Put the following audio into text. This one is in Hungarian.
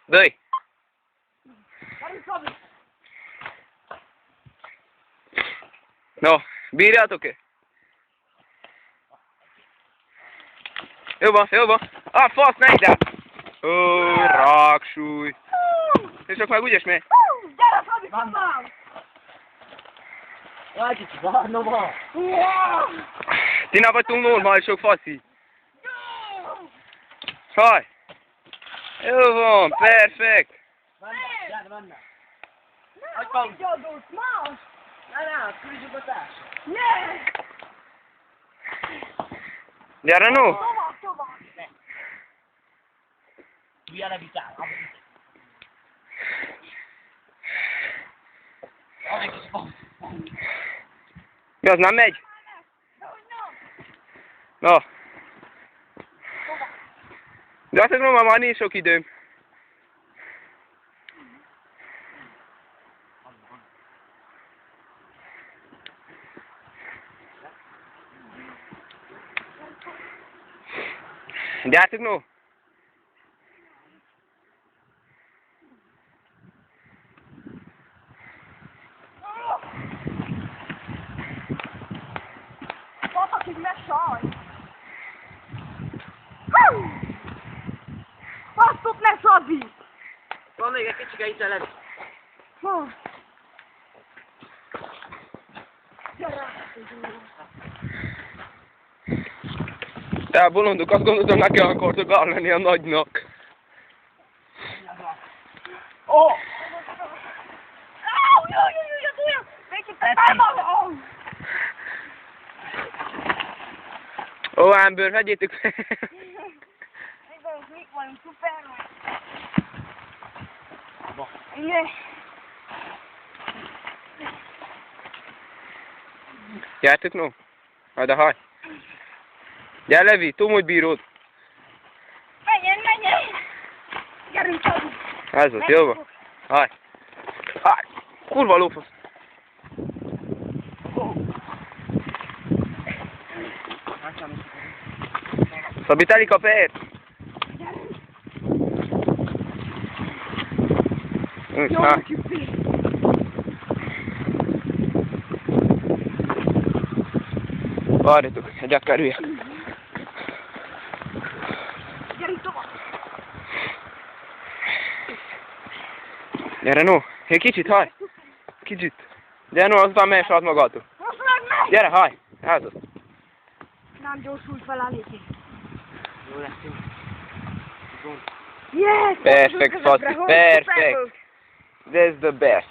Dőj! No, bírjátok-e? Jó van, jó van. Ah, fasz, ne ide! Ó, ráksúly. És csak meg úgyis mi? Gyere, Fabi, kamám! Jaj, kicsi, várna van! Ti nem vagytok normálisok, faszi. Haj! Jó van, perfekt. Gyere, menne! Nem, hogy gyógyult, más! Ne, küldjük a társat! Ne! Gyere, no! Tovább! Hülye levitál! Amíg kicsi van! Mi az, nem megy? Dehogy nem! Na. De azt mondom, már nincs sok időm. Gyertek, no! Patakig ne sajj! Basztok ne, Szabi! Van még egy kicsike itt elemi. Te bolondok, azt gondoltam, nekem akartok lenni a nagynak. Ó! Jaj, az olyan! Végig te Ó, Amber, vegyétek fel. Igen, mik vagyunk, szuper vagy. Igen. Gyertek, no! Majd a haj. Gyere, Levi, tudom, hogy bírod. Menjen! Gyerünk, Szabi! Ez az, jó van. Haj. Haj. Kurva lófasz. Szabi, telik a pér. Úgy, Jó, hát. Csupi! Várjatok, egy akarüljek. Gyerünk tovább! Gyere, no. Egy kicsit, haj. Kicsit. Gyere, no, azután menj sát magától. Most meg megy! Gyere, haj. Ez az. Nem gyorsulj fel eléggé. Jó lesz, jó. Yes! Perfect, Fati, perfect. That's the best.